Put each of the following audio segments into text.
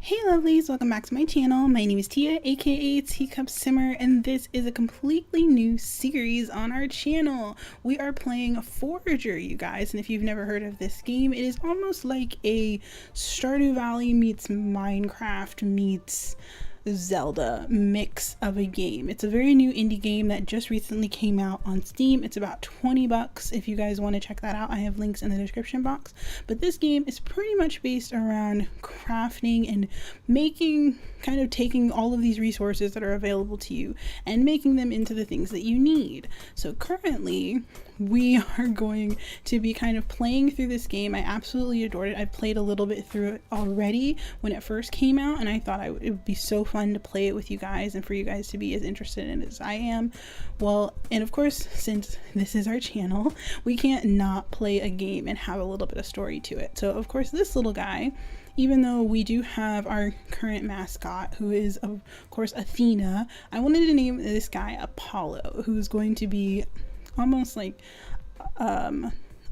Hey lovelies, welcome back to my channel. My name is Tia, aka Teacup Simmer, and this is a completely new series on our channel. We are playing Forager, you guys, and if you've never heard of this game, it is almost like a Stardew Valley meets Minecraft meets Zelda mix of a game. It's a very new indie game that just recently came out on Steam. It's about 20 bucks if you guys want to check that out. I have links in the description box. But this game is pretty much based around crafting and making, kind of taking all of these resources that are available to you and making them into the things that you need. So currently we are going to be kind of playing through this game. I absolutely adored it. I've played a little bit through it already when it first came out, and I thought it would be so fun to play it with you guys and for you guys to be as interested in it as I am. Well, and of course, since this is our channel, we can't not play a game and have a little bit of story to it. So of course, this little guy, even though we do have our current mascot, who is of course Athena, I wanted to name this guy Apollo, who's going to be almost like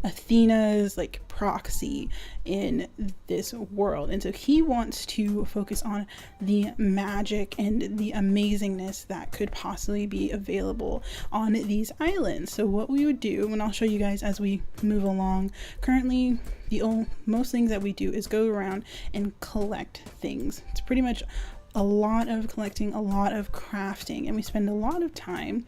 Athena's like proxy in this world. And so he wants to focus on the magic and the amazingness that could possibly be available on these islands. So what we would do, and I'll show you guys as we move along, currently most things that we do is go around and collect things. It's pretty much a lot of collecting, a lot of crafting, and we spend a lot of time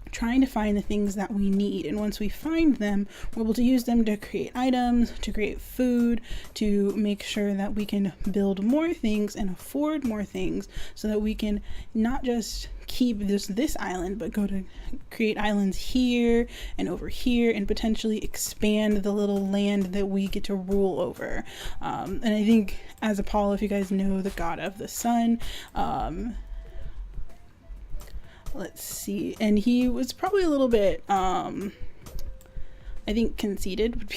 trying to find the things that we need. And once we find them, we're able to use them to create items, to create food, to make sure that we can build more things and afford more things, so that we can not just keep this island, but go to create islands here and over here and potentially expand the little land that we get to rule over. And I think as Apollo, if you guys know the god of the sun, let's see, and he was probably a little bit I think conceited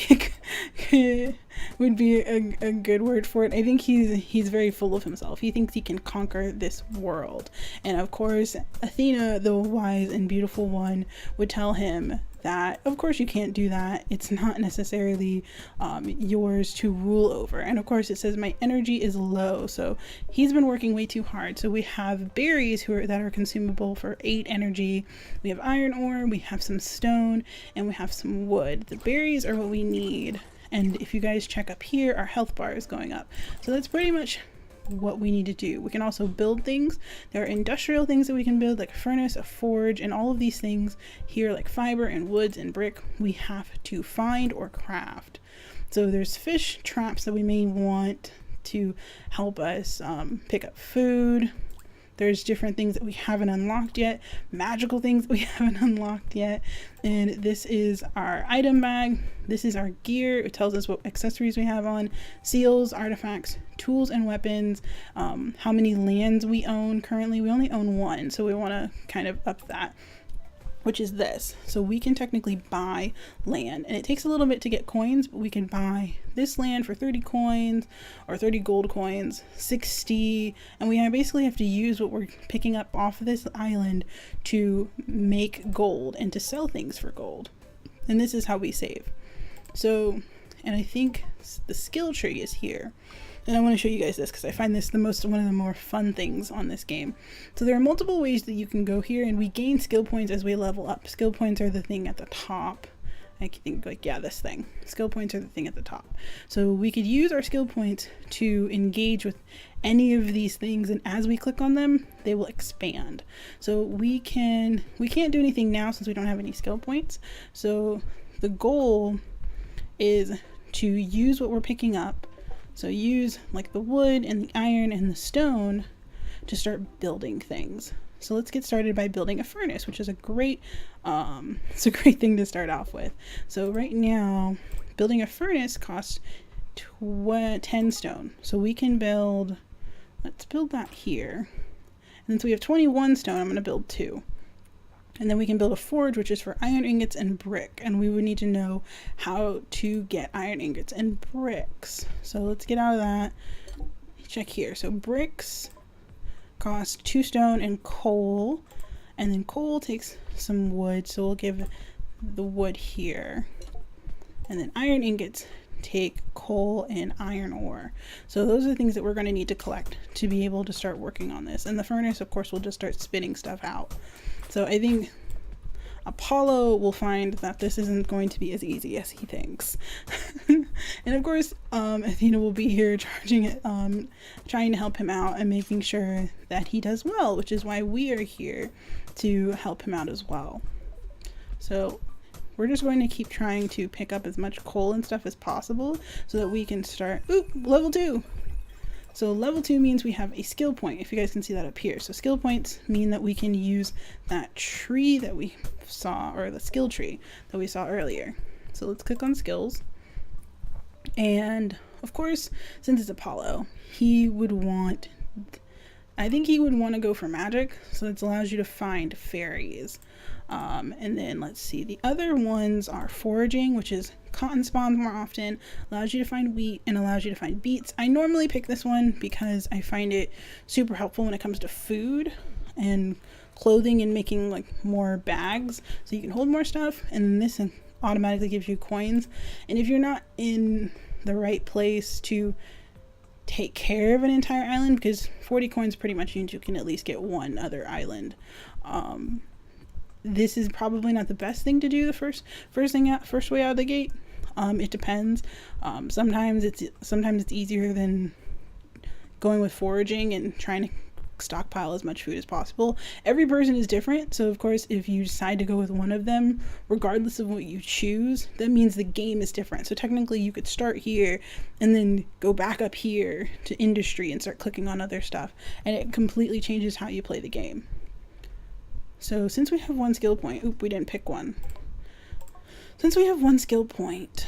would be a good word for it. I think he's very full of himself. He thinks he can conquer this world, and of course Athena, the wise and beautiful one, would tell him that of course you can't do that. It's not necessarily yours to rule over. And of course it says my energy is low, so he's been working way too hard. So we have berries that are consumable for 8 energy. We have iron ore, we have some stone, and we have some wood. The berries are what we need, and if you guys check up here, our health bar is going up. So that's pretty much what we need to do. We can also build things. There are industrial things that we can build, like a furnace, a forge, and all of these things here, like fiber and woods and brick, we have to find or craft. So there's fish traps that we may want to help us pick up food. There's different things that we haven't unlocked yet, magical things that we haven't unlocked yet. And this is our item bag. This is our gear. It tells us what accessories we have on, seals, artifacts, tools and weapons, how many lands we own. Currently we only own 1, so we want to kind of up that, which is this. So we can technically buy land, and it takes a little bit to get coins, but we can buy this land for 30 coins or 30 gold coins, 60, and we basically have to use what we're picking up off of this island to make gold and to sell things for gold. And this is how we save. So, and I think the skill tree is here. And I want to show you guys this because I find this one of the more fun things on this game. So there are multiple ways that you can go here, and we gain skill points as we level up. Skill points are the thing at the top. I think, like, yeah, this thing. Skill points are the thing at the top. So we could use our skill points to engage with any of these things, and as we click on them, they will expand. So we can't do anything now since we don't have any skill points. So the goal is to use what we're picking up. So use like the wood and the iron and the stone to start building things. So let's get started by building a furnace, which is a great thing to start off with. So right now, building a furnace costs 10 stone. So we can let's build that here. And since we have 21 stone, I'm going to build 2. And then we can build a forge, which is for iron ingots and brick. And we would need to know how to get iron ingots and bricks. So let's get out of that. Check here. So bricks cost 2 stone and coal. And then coal takes some wood. So we'll give the wood here. And then iron ingots take coal and iron ore. So those are the things that we're going to need to collect to be able to start working on this. And the furnace, of course, will just start spitting stuff out. So I think Apollo will find that this isn't going to be as easy as he thinks. And of course, Athena will be here trying to help him out and making sure that he does well, which is why we are here to help him out as well. So we're just going to keep trying to pick up as much coal and stuff as possible so that we can start, level 2. So level 2 means we have a skill point, if you guys can see that up here. So skill points mean that we can use that tree that we saw, or the skill tree that we saw earlier. So let's click on skills. And of course, since it's Apollo, I think he would want to go for magic. So it allows you to find fairies. And then let's see, the other ones are foraging, which is cotton spawns more often, allows you to find wheat, and allows you to find beets. I normally pick this one because I find it super helpful when it comes to food and clothing and making like more bags, so you can hold more stuff. And this automatically gives you coins. And if you're not in the right place to take care of an entire island, because 40 coins pretty much means you can at least get one other island, this is probably not the best thing to do the first way out of the gate. It depends. Sometimes it's easier than going with foraging and trying to stockpile as much food as possible. Every person is different, so of course if you decide to go with one of them, regardless of what you choose, that means the game is different. So technically you could start here and then go back up here to industry and start clicking on other stuff, and it completely changes how you play the game. So since we have one skill point, we didn't pick one. Since we have one skill point,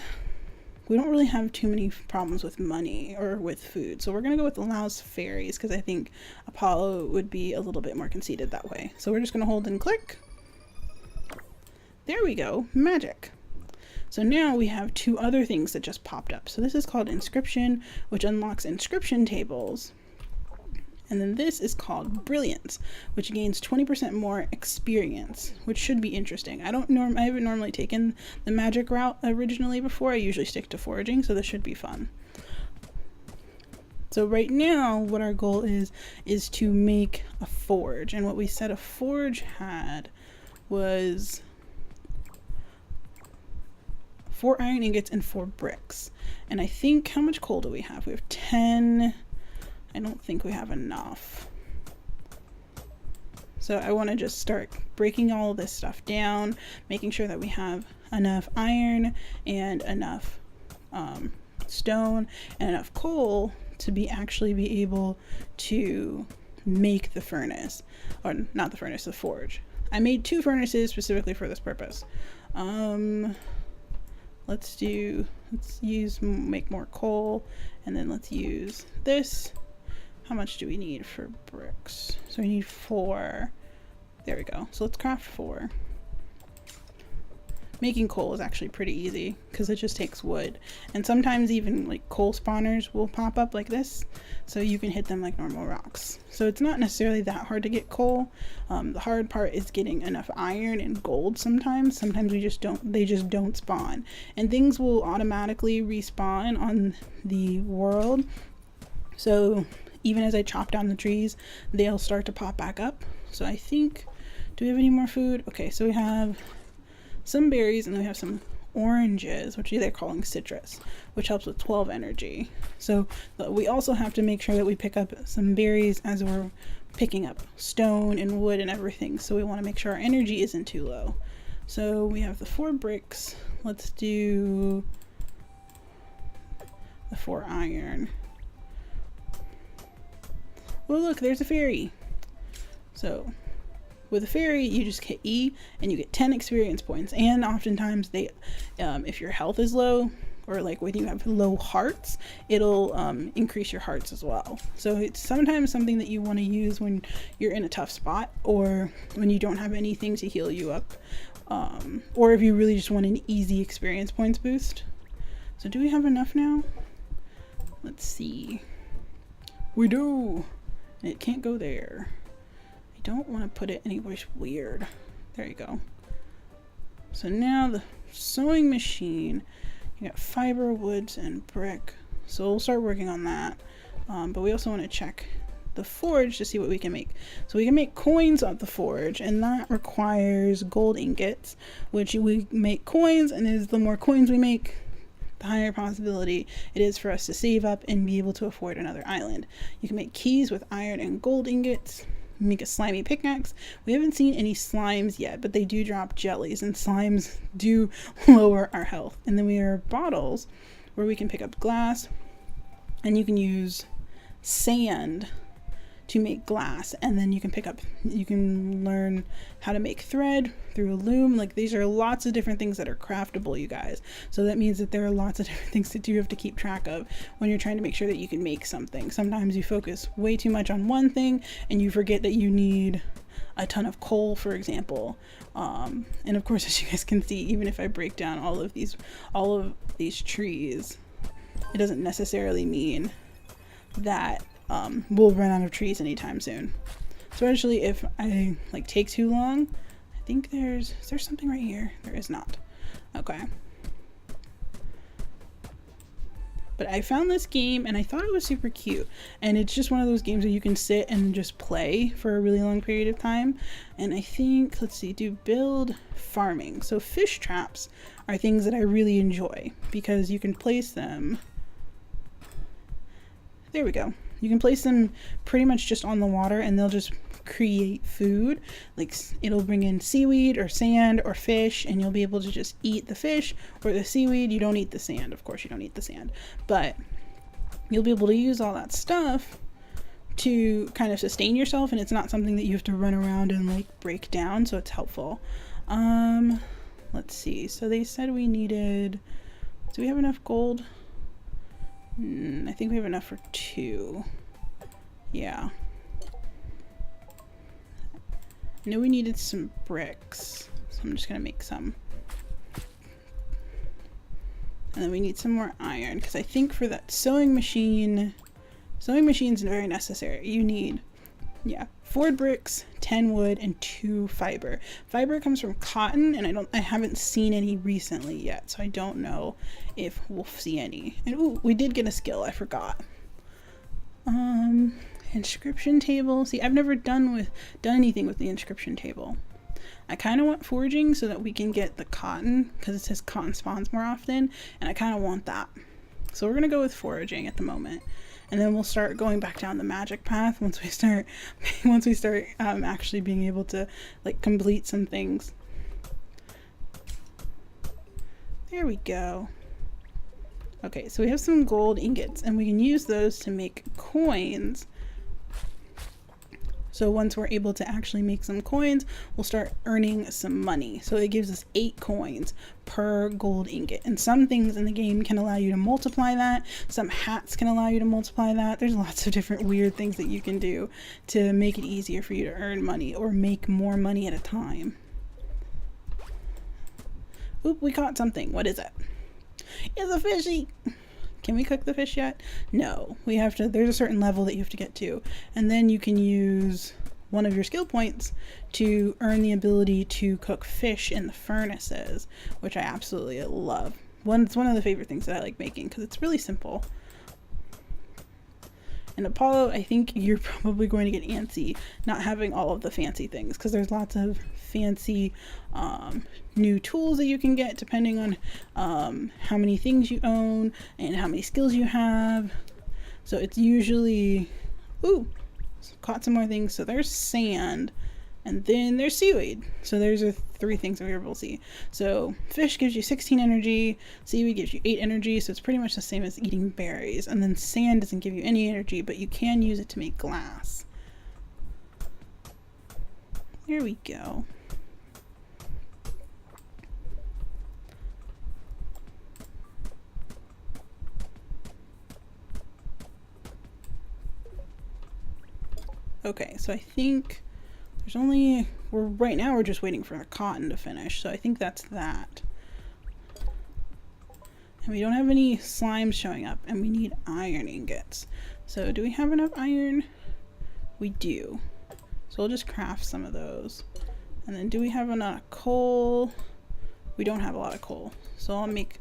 we don't really have too many problems with money or with food. So we're going to go with allows fairies, because I think Apollo would be a little bit more conceited that way. So we're just going to hold and click. There we go, magic. So now we have 2 other things that just popped up. So this is called inscription, which unlocks inscription tables. And then this is called Brilliance, which gains 20% more experience, which should be interesting. I haven't normally taken the magic route originally before. I usually stick to foraging, so this should be fun. So right now, what our goal is to make a forge. And what we said a forge had was 4 iron ingots and 4 bricks. And I think, how much coal do we have? We have 10... I don't think we have enough. So I want to just start breaking all of this stuff down, making sure that we have enough iron and enough stone and enough coal to actually be able to make the furnace, or not the furnace, the forge. I made 2 furnaces specifically for this purpose. Let's make more coal, and then let's use this. How much do we need for bricks? So we need 4. There we go. So let's craft 4. Making coal is actually pretty easy because it just takes wood. And sometimes even like coal spawners will pop up like this, so you can hit them like normal rocks. So it's not necessarily that hard to get coal. The hard part is getting enough iron and gold sometimes. Sometimes they just don't spawn. And things will automatically respawn on the world. So even as I chop down the trees, they'll start to pop back up. So I think, do we have any more food? Okay, so we have some berries, and then we have some oranges, which they're calling citrus, which helps with 12 energy. So we also have to make sure that we pick up some berries as we're picking up stone and wood and everything. So we want to make sure our energy isn't too low. So we have the 4 bricks. Let's do the 4 iron. Well, look, there's a fairy. So with a fairy, you just hit E and you get 10 experience points. And oftentimes they, if your health is low, or like when you have low hearts, it'll increase your hearts as well. So it's sometimes something that you want to use when you're in a tough spot, or when you don't have anything to heal you up, or if you really just want an easy experience points boost. So do we have enough now? Let's see. We do. It can't go there. I don't want to put it anywhere weird. There you go. So now the sewing machine, We got fiber, woods, and brick. So we'll start working on that. But we also want to check the forge to see what we can make. So we can make coins off the forge, and that requires gold ingots, which we make coins, and the more coins we make, the higher possibility it is for us to save up and be able to afford another island. You can make keys with iron and gold ingots. Make a slimy pickaxe. We haven't seen any slimes yet, but they do drop jellies, and slimes do lower our health. And then we have bottles where we can pick up glass, and you can use sand to make glass, and then you can learn how to make thread through a loom. Like, these are lots of different things that are craftable, you guys. So that means that there are lots of different things that you have to keep track of when you're trying to make sure that you can make something. Sometimes you focus way too much on one thing and you forget that you need a ton of coal, for example. And of course, as you guys can see, even if I break down all of these trees, it doesn't necessarily mean that we'll run out of trees anytime soon. So actually, if I take too long, I think is there something right here? There is not. Okay. But I found this game and I thought it was super cute, and it's just one of those games where you can sit and just play for a really long period of time. And I think, let's see, do build farming. So fish traps are things that I really enjoy because you can place them. There we go. You can place them pretty much just on the water, and they'll just create food. Like, it'll bring in seaweed or sand or fish, and you'll be able to just eat the fish or the seaweed. You don't eat the sand. Of course, you don't eat the sand. But you'll be able to use all that stuff to kind of sustain yourself, and it's not something that you have to run around and break down, so it's helpful. Let's see. So they said we needed... Do we have enough gold? I think we have enough for 2. Yeah. I knew we needed some bricks, so I'm just gonna make some. And then we need some more iron, because I think for that sewing machine's very necessary. You need, 4 bricks, 10 wood, and 2 fiber. Fiber comes from cotton, and I haven't seen any recently yet, so I don't know if we'll see any. And ooh, we did get a skill, I forgot. Inscription table. See, I've never done anything with the inscription table. I kind of want foraging so that we can get the cotton, because it says cotton spawns more often, and I kind of want that. So we're gonna go with foraging at the moment. And then we'll start going back down the magic path once we start actually being able to complete some things. There we go. Okay, so we have some gold ingots, and we can use those to make coins. So once we're able to actually make some coins, we'll start earning some money. So it gives us 8 coins per gold ingot. And some things in the game can allow you to multiply that. Some hats can allow you to multiply that. There's lots of different weird things that you can do to make it easier for you to earn money or make more money at a time. Oop, we caught something. What is it? It's a fishy. Can we cook the fish yet? No, we have to. There's a certain level that you have to get to, and then you can use one of your skill points to earn the ability to cook fish in the furnaces, which I absolutely love. It's one of the favorite things that I like making because it's really simple. And Apollo, I think you're probably going to get antsy not having all of the fancy things, because there's lots of fancy new tools that you can get depending on how many things you own and how many skills you have. So it's usually... Ooh, caught some more things. So there's sand, and then there's seaweed. So there's 3 things that we were able to see. So fish gives you 16 energy, seaweed gives you 8 energy, so it's pretty much the same as eating berries. And then sand doesn't give you any energy, but you can use it to make glass. There we go. Okay, so I think there's only, right now we're just waiting for the cotton to finish, so I think that's that. And we don't have any slimes showing up, and we need iron ingots. So do we have enough iron? We do. So we'll just craft some of those. And then do we have enough coal? We don't have a lot of coal. So I'll make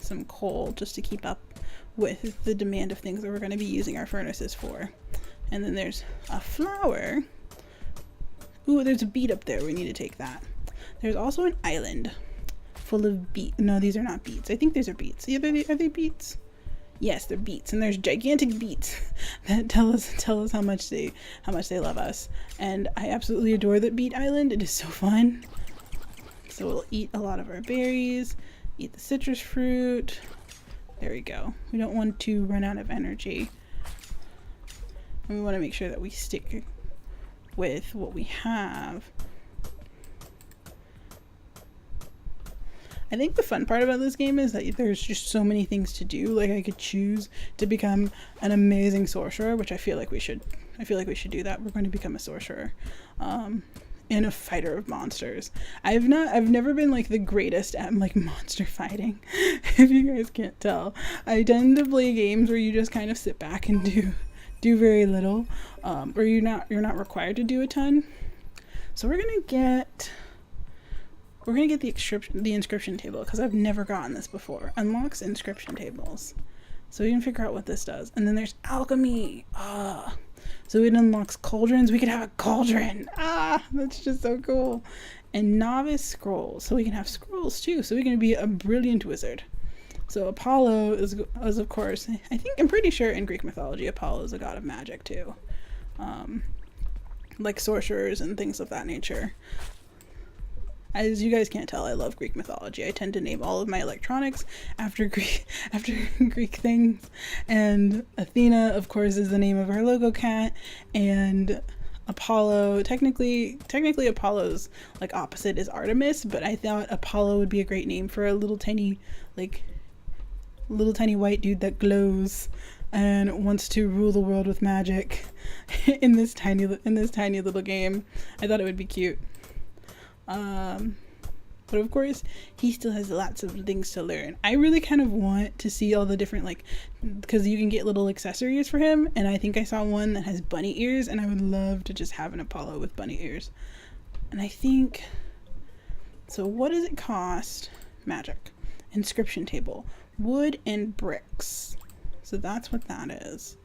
some coal just to keep up with the demand of things that we're going to be using our furnaces for. And then there's a flower. Ooh, there's a beet up there. We need to take that. There's also an island full of beets. No, these are not beets. I think these are beets. Are they beets? Yes, they're beets. And there's gigantic beets that tell us how much they love us. And I absolutely adore that beet island. It is so fun. So we'll eat a lot of our berries, eat the citrus fruit. There we go. We don't want to run out of energy. And we want to make sure that we stick with what we have. I think the fun part about this game is that there's just so many things to do. Like, I could choose to become an amazing sorcerer, which I feel like we should do that. We're going to become a sorcerer. And a fighter of monsters. I've never been like the greatest at like monster fighting, if you guys can't tell. I tend to play games where you just kind of sit back and do very little, or you're not required to do a ton. So we're gonna get the inscription table, because I've never gotten this before. Unlocks inscription tables, so we can figure out what this does. And then there's alchemy. So it unlocks cauldrons. We could have a cauldron. That's just so cool. And novice scrolls, so we can have scrolls too. So we're gonna be a brilliant wizard. So Apollo is of course, I'm pretty sure in Greek mythology, Apollo is a god of magic too. Like sorcerers and things of that nature. As you guys can't tell, I love Greek mythology. I tend to name all of my electronics after Greek things. And Athena, of course, is the name of our logo cat. And Apollo, technically Apollo's like opposite is Artemis, but I thought Apollo would be a great name for a little tiny white dude that glows and wants to rule the world with magic in this tiny little game. I thought it would be cute. But of course he still has lots of things to learn. I really kind of want to see all the different, because you can get little accessories for him, and I think I saw one that has bunny ears, and I would love to just have an Apollo with bunny ears. And I think, so what does it cost? Magic. Inscription table. Wood and bricks. So that's what that is.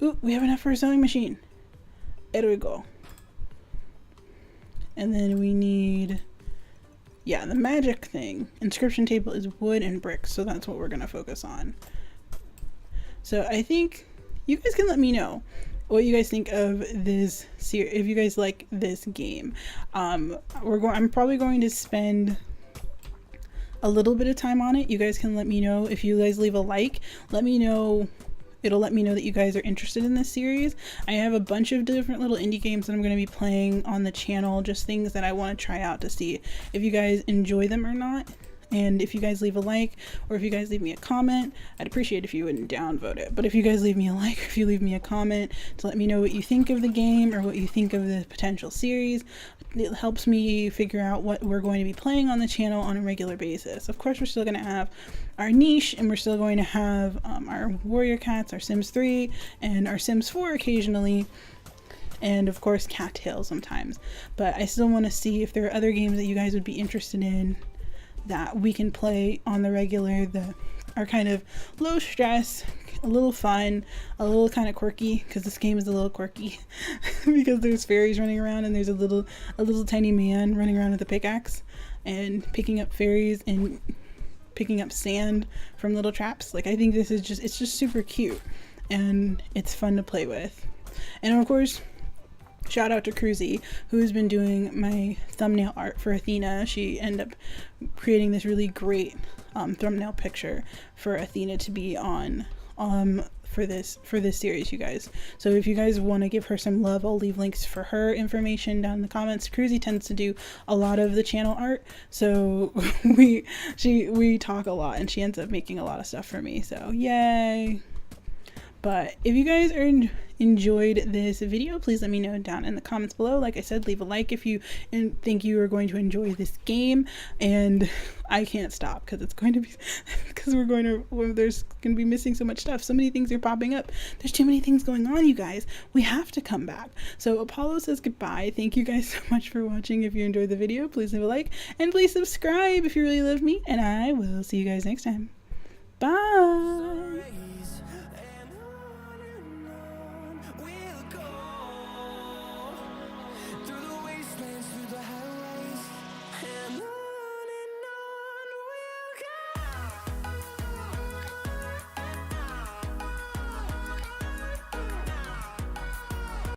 Ooh, we have enough for a sewing machine. There we go. And then we need, the magic thing. Inscription table is wood and bricks, so that's what we're going to focus on. So I think you guys can let me know what you guys think of this series, if you guys like this game. I'm probably going to spend a little bit of time on it. You guys can let me know. If you guys leave a like, let me know. It'll let me know that you guys are interested in this series. I have a bunch of different little indie games that I'm going to be playing on the channel, just things that I want to try out to see if you guys enjoy them or not. And if you guys leave a like, or if you guys leave me a comment, I'd appreciate if you wouldn't downvote it. But if you guys leave me a like, or if you leave me a comment to let me know what you think of the game or what you think of the potential series, it helps me figure out what we're going to be playing on the channel on a regular basis. Of course, we're still going to have our niche, and we're still going to have our warrior cats, our Sims 3, and our Sims 4 occasionally. And of course, cattail sometimes. But I still want to see if there are other games that you guys would be interested in that we can play on the regular, that are kind of low stress, a little fun, a little kind of quirky, because this game is a little quirky because there's fairies running around, and there's a little tiny man running around with a pickaxe and picking up fairies and picking up sand from little traps. I think this is it's just super cute, and it's fun to play with. And of course, shout out to Cruzy, who's been doing my thumbnail art for Athena. She ended up creating this really great thumbnail picture for Athena to be on for this series, you guys. So if you guys want to give her some love, I'll leave links for her information down in the comments. Cruzy tends to do a lot of the channel art, so we talk a lot, and she ends up making a lot of stuff for me, so yay. But if you guys enjoyed this video, please let me know down in the comments below. Like I said, leave a like if you think you are going to enjoy this game. And I can't stop because there's going to be missing so much stuff. So many things are popping up. There's too many things going on, you guys. We have to come back. So Apollo says goodbye. Thank you guys so much for watching. If you enjoyed the video, please leave a like and please subscribe if you really love me. And I will see you guys next time. Bye.